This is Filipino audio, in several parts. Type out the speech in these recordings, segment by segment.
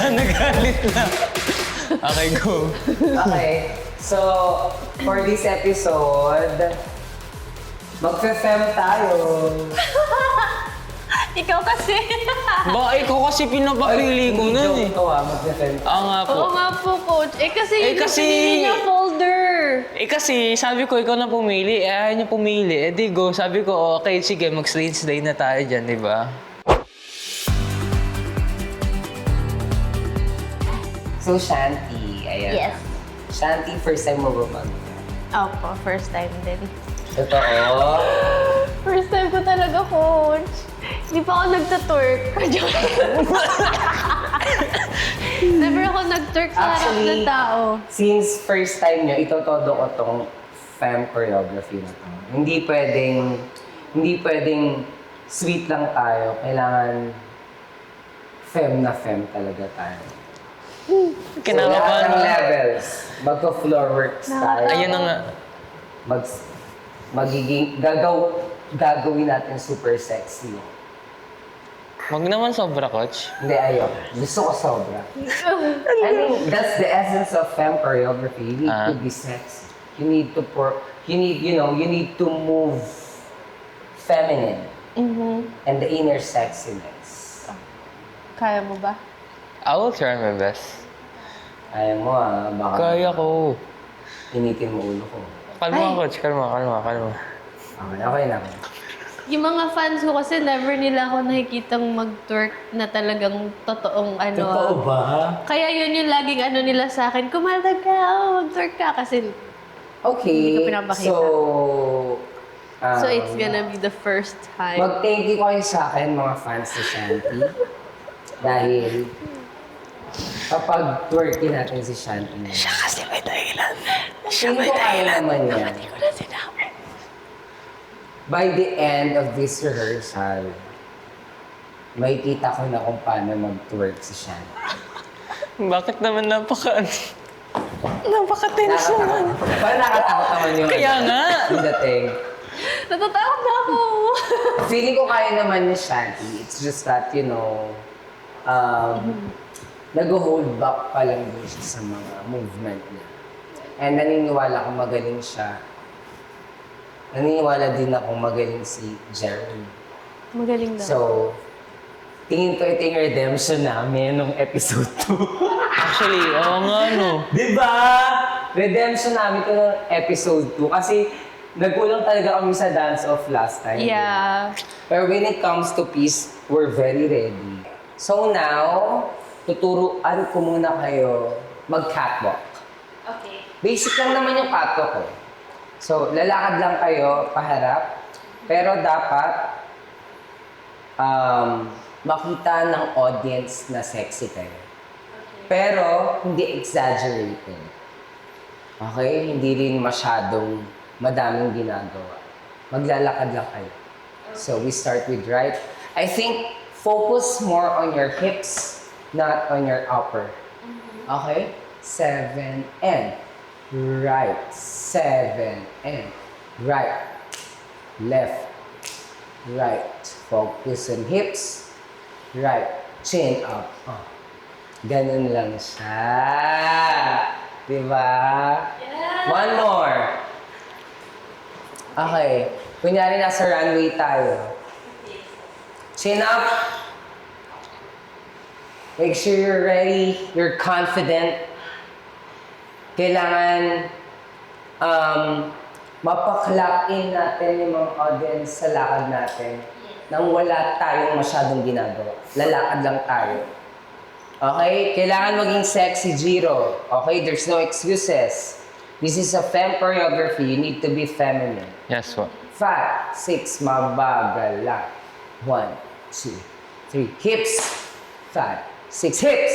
Nagalit na. Okay, go. Okay. So, for this episode, magfe-fem tayo. Ikaw kasi. Ba, ikaw kasi pinapapili ko nun eh. Ito magfe-fem tayo. Oo nga po. Oo nga po, coach. Kasi yung pinili niya folder. Kasi sabi ko, ikaw na pumili. Ayaw niya pumili. Di go. Sabi ko, okay, sige, mag-slide na tayo dyan, di ba? So, Shanti. Ayan. Yes. Shanti, first time mo ba mag? Opo, first time din. Totoo? First time ko talaga, coach. Hindi pa ako nagta-twerk. Never ako nag-twerk sa harap ng tao. Since first time nyo, itotodo ko tong fem choreography na to. Hindi pwedeng sweet lang tayo. Kailangan fem na fem talaga tayo. So, lahat ng levels, magko-floor works tayo. Ayun na nga. Gagawin natin super sexy. Wag naman sobra, coach. Hindi, ayaw. Gusto ko sobra. I mean, that's the essence of femme choreography. You need to be sexy. You need to move feminine. And the inner sexiness. Kaya mo ba? I will try my best. Ayaw mo baka Kaya ko. initin mo ulo ko. Kalma, coach. Kalma. Okay lang. Yung mga fans ko kasi never nila ako nakikitang mag-twerk na talagang totoong ano. Totoo ba? Kaya yun yung laging ano nila sa akin, kumaldag ka, mag-twerk ka. Kasi Okay. Hindi ko pinapakita. So, it's gonna be the first time. mag-thank you kayo sa akin, mga fans ni Shanti. Dahil kapag twerkin natin si Shanti. Siya kasi may dahilan. Tingin ko kaya naman yan. Hindi ko na sinabi. By the end of this rehearsal, makikita ko na kung paano mag-twerk si Shanti. Bakit naman napaka-tense naman. Parang nakatakot naman yung Kaya nga. yung dating. Natatakot na ako! Feeling ko kaya naman ni Shanti. It's just that, nag-hold back pa lang din siya sa mga movement niya. And naniniwala ko magaling siya. Naniniwala din ako magaling si Jeremy. Magaling na. So, tingin ko ito yung redemption namin nung episode 2. Actually, oo nga, no. Diba? Redemption namin ito nung episode 2. Kasi nagkulang talaga kami sa dance-off last time. Yeah. Pero when it comes to peace, we're very ready. So now, tuturuan ko muna kayo mag-catwalk. Okay. Basic lang naman yung catwalk ko. So, lalakad lang kayo paharap. Pero dapat makita ng audience na sexy kayo. Pero hindi exaggerated. Okay? Hindi rin masyadong madaming ginagawa. Maglalakad lang kayo. So, we start with right. I think focus more on your hips, not on your upper. Okay? 7 and right. 7 and right. Left. Right. Focus on hips. Right. Chin up. Ganun lang siya. Diba? Yeah. One more. Okay. Kunyari nasa runway tayo. Chin up. Make sure you're ready. You're confident. Kailangan mapaklap in natin yung mga audience sa lakad natin nang wala tayong masyadong ginagawa. Lalakad lang tayo. Okay? Kailangan maging sexy, Jiro. Okay? There's no excuses. This is a femme choreography. You need to be feminine. Yes, what? 5, 6, mabagal lang. 1, 2, 3. Hips. 5, 6, hips.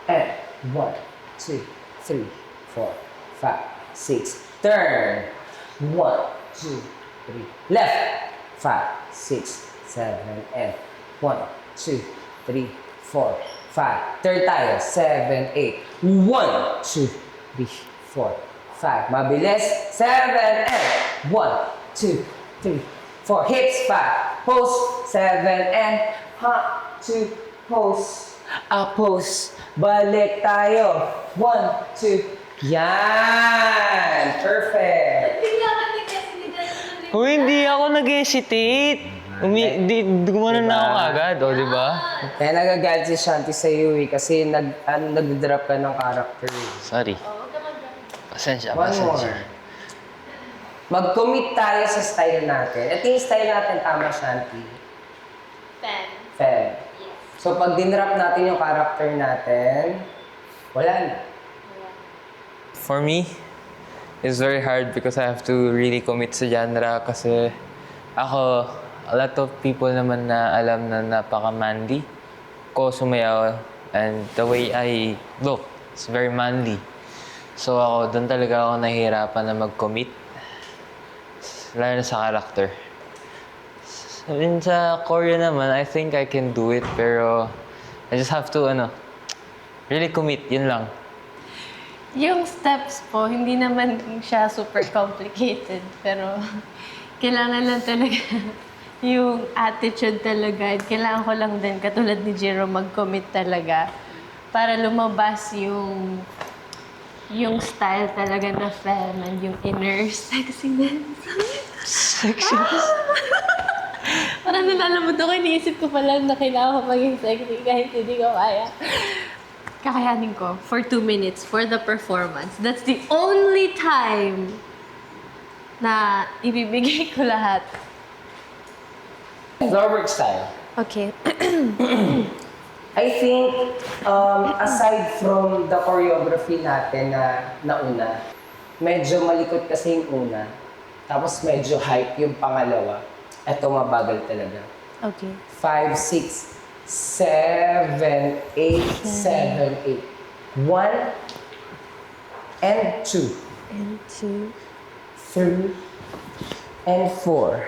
And 1, 2, 3, 4, 5, 6. Turn. 1, 2, 3. Left. 5, 6, 7, and 1, 2, 3, 4, 5. Third tayo. 7, 8. 1, 2, 3, 4, 5. Mabilis. 7, and 1, 2, 3, 4. Hips. 5. Pose. 7, and 1, 2, pose. Pose. Balik tayo. 1, 2. Yan! Perfect! Hindi ako nag-hesitate. Gumanon na ako agad, o, di ba? Kaya nagagalit si Shanti sa iyo kasi nag-drop ka ng character. Sorry. Pasensya, One pasensya. more. Mag-commit tayo sa style natin. Ito yung style natin, tama, Shanti? Fem. So, pag dinrap natin yung character natin, wala na. For me, it's very hard because I have to really commit sa genre kasi ako, a lot of people naman na alam na napaka-manly ko sumayaw and the way I look, it's very manly. So ako, doon talaga ako nahihirapan na mag-commit. Lalo na sa character. Sa Korea naman, I think I can do it pero I just have to, really commit, yun lang. Yung steps po, hindi naman siya super complicated. Pero kailangan lang talaga yung attitude talaga. Kailangan ko lang din, katulad ni Jiro, mag-commit talaga para lumabas yung style talaga na femme and yung inner sexiness. Parang nilalamod ako, iniisip ko pala na kailangan ko maging sexy kahit hindi ko kaya. Kakayanin ko for 2 minutes for the performance. That's the only time na ibibigay ko lahat. Floor work style. Okay. I think, aside from the choreography natin na nauna, medyo malikot kasi yung una, tapos medyo hype yung pangalawa. Ito mabagal talaga. Okay. 5, 6, 7, 8, 7, 8. 1 and 2. And 2. 3 and 4.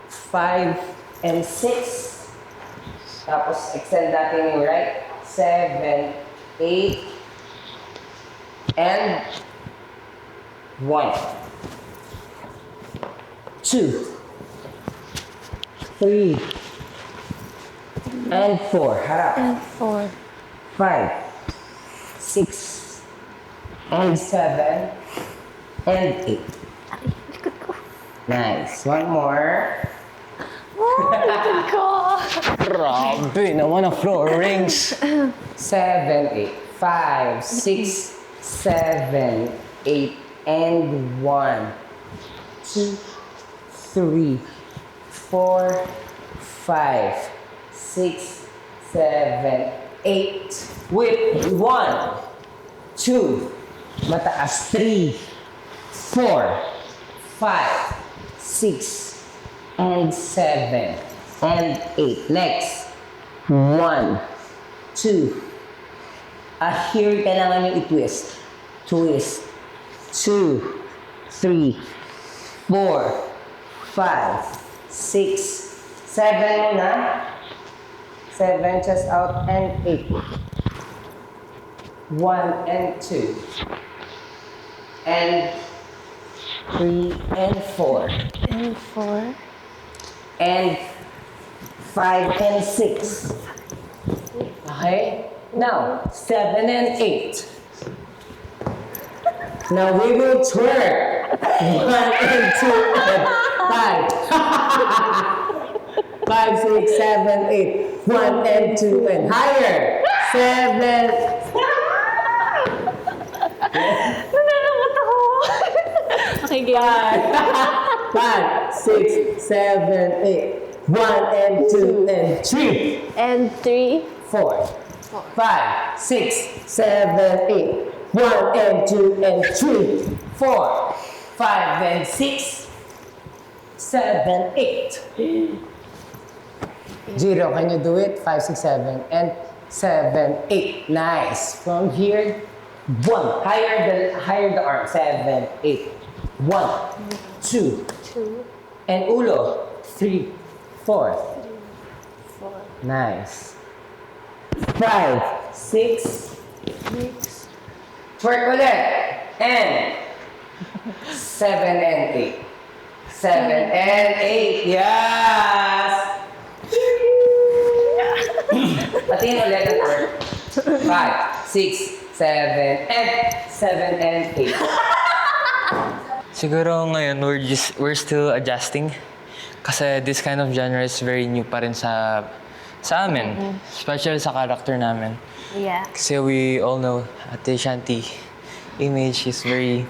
5 and 6. Tapos extend natin yung right. 7, 8, and 1. 2, 3, and 4. Harap. And 4. 5, 6, and 7, and 8. Likod ko. Nice. One more. Oh, likod ko. Grabe naman ang floor rings. 7, 8. 5, 6, 7, 8, and 1. 2, 3, 4, 5, 6, 7, 8. With 1, 2, mataas. 3, 4, 5, 6, and 7, and 8. Next. 1, 2. Here, kailangan yung i-twist. Twist. 2, 3, 4, 5, 6, 7 na. 7, chest out, and 8. 1 and 2. And 3 and 4. And 4. And 5 and 6. Okay? Now, 7 and 8. Now we will twerk. 1 and 2 and 5. 5, 6, 7, 8. 1 and 2 and higher. 7. Nanalamot ako. Okay, game. 5, 6, 7, 8. 1 and 2 and 3. And 3. 4, 5, 6, 7, 8. 1 and 2 and 3, 4, 5 and 6, 7, 8. Jiro, can you do it? 5, 6, 7, and 7, 8. Nice. From here, 1. Higher the arm. 7, 8. 1, 2, 2. and ulo. 3, 4. 4. Nice. 5, 6. 6. Twerk ulit. And 7 and 8. 7 and 8. Yes! Patingin ulit ang work. 5, 6, 7, and 8. Siguro ngayon, we're still adjusting. Kasi this kind of genre is very new pa rin sa amin. Especially sa character namin. Yeah. Kasi we all know Ate Shanti image is very,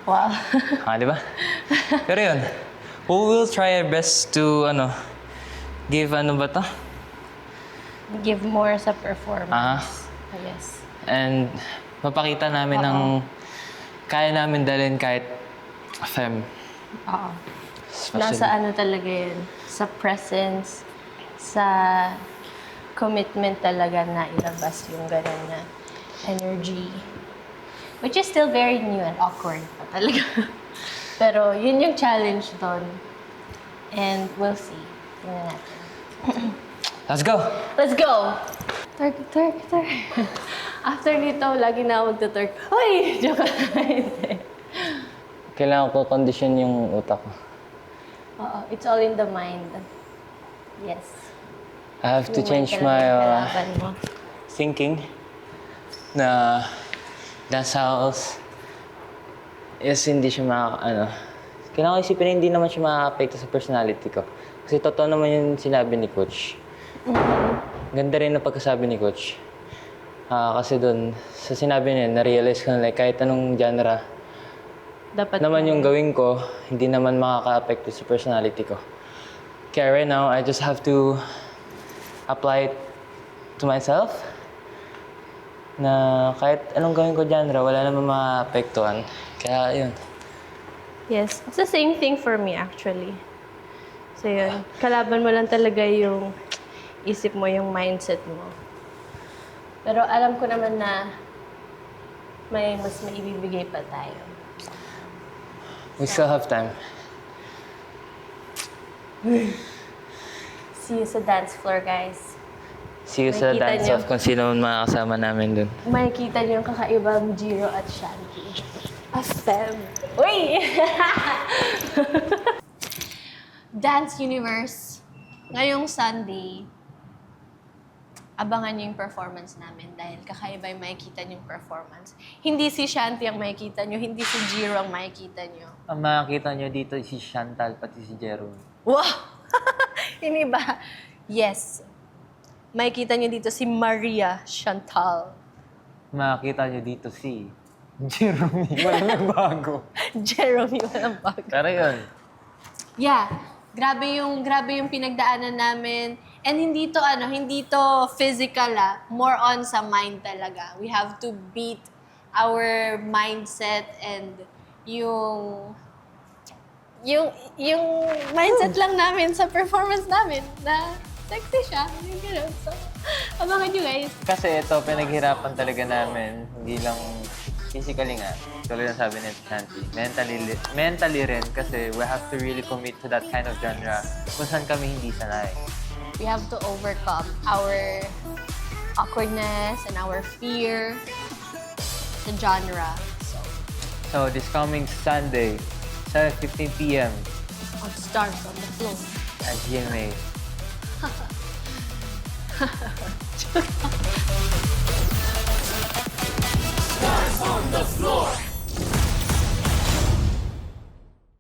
Wow. di ba? Pero yun, we will try our best to, give ba to? Give more sa performance. Ah. Yes. And mapakita namin ng kaya namin dalhin kahit fem. Oo. Especially- Nasa talaga yun. Sa presence, sa commitment talaga na ilabas yung gano'n na energy. Which is still very new and awkward pa talaga. Pero yun yung challenge doon. And we'll see. Tingnan natin. Let's go! Let's go! Turk. After nito, lagi na ako magtuturk. Uy! Joke lang. Hindi. Kailangan ko condition yung utak ko. Oo, it's all in the mind. Yes. I have to Yung change mind my talaga yung kalaban mo. thinking na dance house is hindi siya kailangan ko isipin na hindi naman siya makaka-apekto sa personality ko. Kasi totoo naman yung sinabi ni Coach. Ganda rin na pagkasabi ni Coach. Kasi doon, sa sinabi niya, na-realize ko na kahit anong genre, Dapat naman yung gawin ko, hindi naman makaka-apekto sa personality ko. Kaya right now, I just have to apply it to myself. Na kahit anong gawin ko genre, wala naman maapektuhan. Kaya yun. Yes. It's the same thing for me actually. So yun. Kalaban mo lang talaga yung isip mo, yung mindset mo. Pero alam ko naman na may mas maibibigay pa tayo. We still have time. See you sa dance floor, guys. See you sa Makikita dance niyo. off kung sino man makakasama namin dun. Makikita niyo yung kakaibang Jiro at Shanti. Astem. Uy! Dance Universe. Ngayong Sunday, abangan niyo yung performance namin dahil kakaiba yung makikita niyo yung performance. Hindi si Shanti ang makikita niyo, hindi si Jiro ang makikita niyo. Ang makakita nyo dito si Chantal, pati si Jerome. Wow! Hindi ba? Yes. Makikita niyo dito si Maria Chantal. Makakita nyo dito si Jerome. Walang bago. Jerome, walang bago. Pero yun. Yeah. Grabe yung pinagdaanan namin. And hindi to physical more on sa mind talaga. We have to beat our mindset and yung mindset lang namin sa performance namin na sexy siya. Yung ganun. So, abangan nyo guys. Kasi ito, pinaghirapan talaga namin. Hindi lang physically nga. Tulad ng sabi ni Shanti. Mentally rin kasi we have to really commit to that kind of genre kung saan kami hindi sanay. We have to overcome our awkwardness and our fear sa genre. So, this coming Sunday, 7:15 p.m. On Stars on the Floor. at GMA. On the floor.